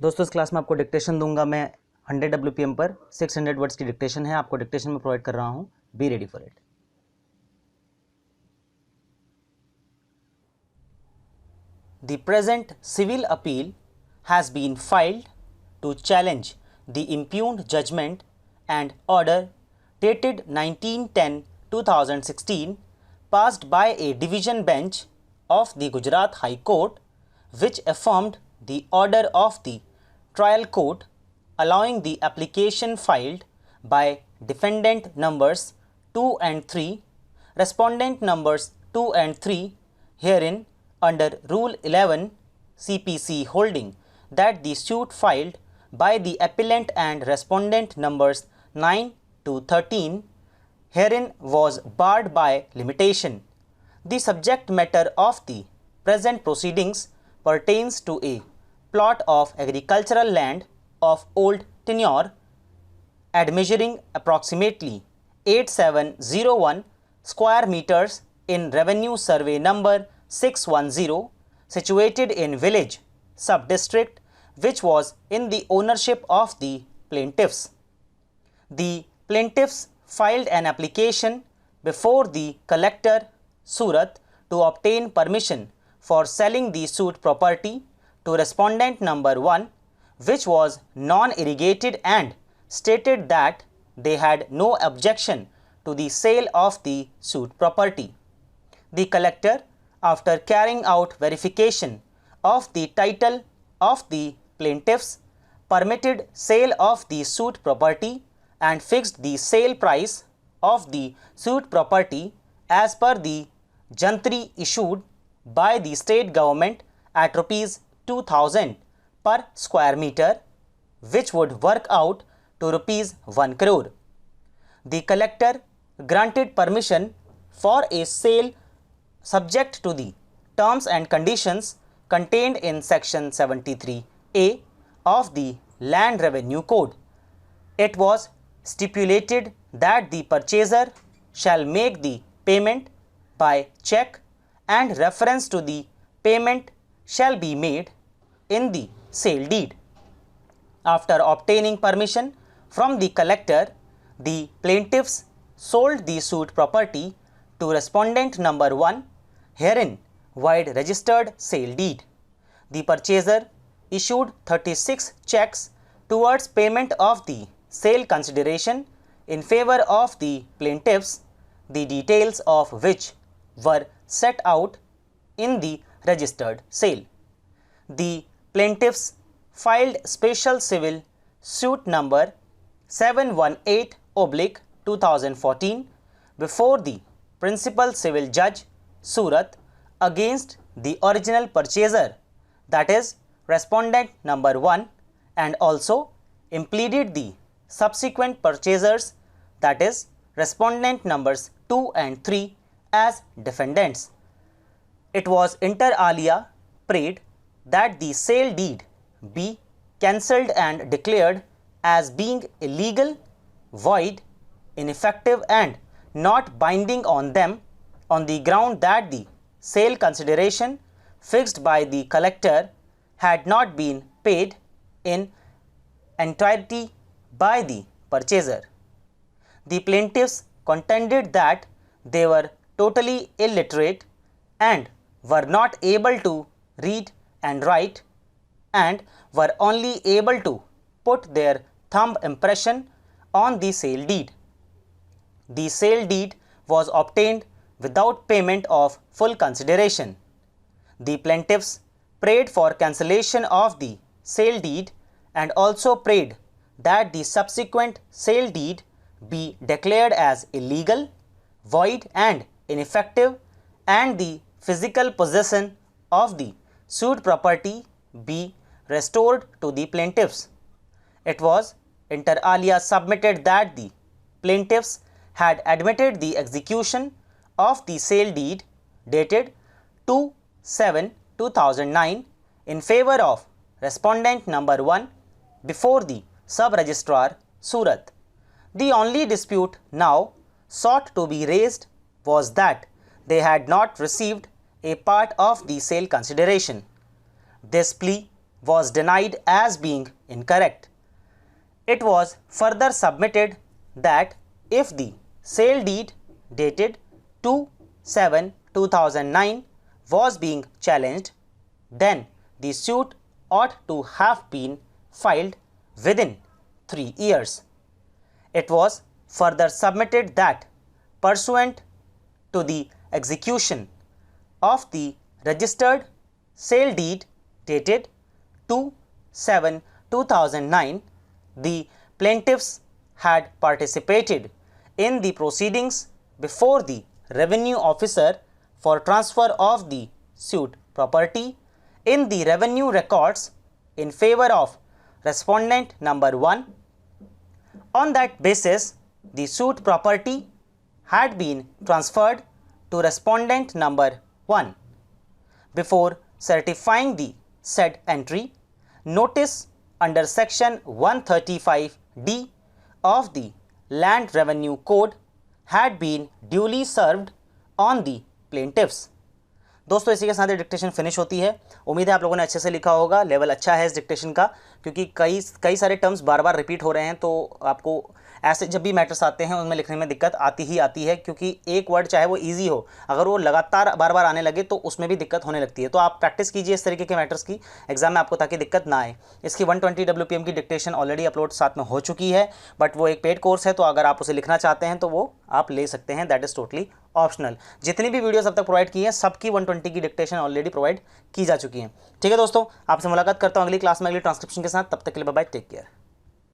दोस्तों इस क्लास में आपको डिक्टेशन दूंगा मैं 100 WPM पर 600 वर्ड्स की डिक्टेशन है, आपको डिक्टेशन में प्रोवाइड कर रहा हूं। Be ready for it. The present civil appeal has been filed to challenge the impugned judgment and order dated 19/10/2016 passed by a division bench of the Gujarat High Court, which affirmed the order of the trial court allowing the application filed by defendant numbers 2 and 3, respondent numbers 2 and 3 herein under Rule 11 CPC holding that the suit filed by the appellant and respondent numbers 9 to 13 herein was barred by limitation. The subject matter of the present proceedings pertains to a plot of agricultural land of old tenure admeasuring approximately 8701 square meters in revenue survey number 610 situated in village sub-district which was in the ownership of the plaintiffs. The plaintiffs filed an application before the collector Surat to obtain permission for selling the suit property to respondent number 1, which was non-irrigated, and stated that they had no objection to the sale of the suit property. The collector, after carrying out verification of the title of the plaintiffs, permitted sale of the suit property and fixed the sale price of the suit property as per the jantri issued by the state government at rupees 2000 per square meter, which would work out to rupees 1 crore. The collector granted permission for a sale subject to the terms and conditions contained in section 73A of the Land Revenue Code. It was stipulated that the purchaser shall make the payment by check and reference to the payment shall be made in the sale deed. After obtaining permission from the collector, the plaintiffs sold the suit property to respondent number 1 herein void registered sale deed. The purchaser issued 36 checks towards payment of the sale consideration in favor of the plaintiffs, the details of which were set out in the registered sale. The plaintiffs filed special civil suit number 718/2014 before the principal civil judge Surat against the original purchaser, that is respondent number 1, and also impleaded the subsequent purchasers, that is respondent numbers 2 and 3 as defendants. It was inter alia prayed that the sale deed be cancelled and declared as being illegal, void, ineffective and not binding on them on the ground that the sale consideration fixed by the collector had not been paid in entirety by the purchaser. The plaintiffs contended that they were totally illiterate and were not able to read and write and were only able to put their thumb impression on the sale deed. The sale deed was obtained without payment of full consideration. The plaintiffs prayed for cancellation of the sale deed and also prayed that the subsequent sale deed be declared as illegal, void and ineffective, and the physical possession of the suit property be restored to the plaintiffs. It was inter alia submitted that the plaintiffs had admitted the execution of the sale deed dated 2/7/2009 in favor of respondent number 1 before the sub-registrar Surat. The only dispute now sought to be raised was that they had not received a part of the sale consideration. This plea was denied as being incorrect. It was further submitted that if the sale deed dated 2/7/2009 was being challenged, then the suit ought to have been filed within 3 years. It was further submitted that pursuant to the execution of the registered sale deed dated 2/7/2009, the plaintiffs had participated in the proceedings before the revenue officer for transfer of the suit property in the revenue records in favor of respondent number 1. On that basis, the suit property had been transferred to respondent number 1. Before certifying the said entry, notice under section 135D of the Land Revenue Code had been duly served on the plaintiffs. दोस्तों इसी के साथ dictation finish होती है। उम्मीद है आप लोगों ने अच्छे से लिखा होगा। लेवल अच्छा है इस डिक्टेशन का, क्योंकि कई सारे टर्म्स बार बार रिपीट हो रहे हैं, तो आपको ऐसे जब भी मैटर्स आते हैं उनमें लिखने में दिक्कत आती ही आती है, क्योंकि एक वर्ड चाहे वो इजी हो, अगर वो लगातार बार बार आने लगे तो उसमें भी दिक्कत होने लगती है। तो आप प्रैक्टिस कीजिए इस तरीके के मैटर्स की एग्जाम में आपको, ताकि दिक्कत ना आए। इसकी 120 WPM की डिक्टेशन ऑलरेडी अपलोड साथ में हो चुकी है, बट वो एक पेड कोर्स है, तो अगर आप उसे लिखना चाहते हैं तो वो आप ले सकते हैं, दैट इज़ टोटली ऑप्शनल। जितनी भी वीडियोस अब तक प्रोवाइड की हैं सबकी 120 की डिक्टेशन ऑलरेडी प्रोवाइड की जा चुकी है। ठीक है दोस्तों, आपसे मुलाकात करता हूँ अगली क्लास में अगली ट्रांसक्रिप्शन के साथ। तब तक के लिए बाय बाय, टेक केयर।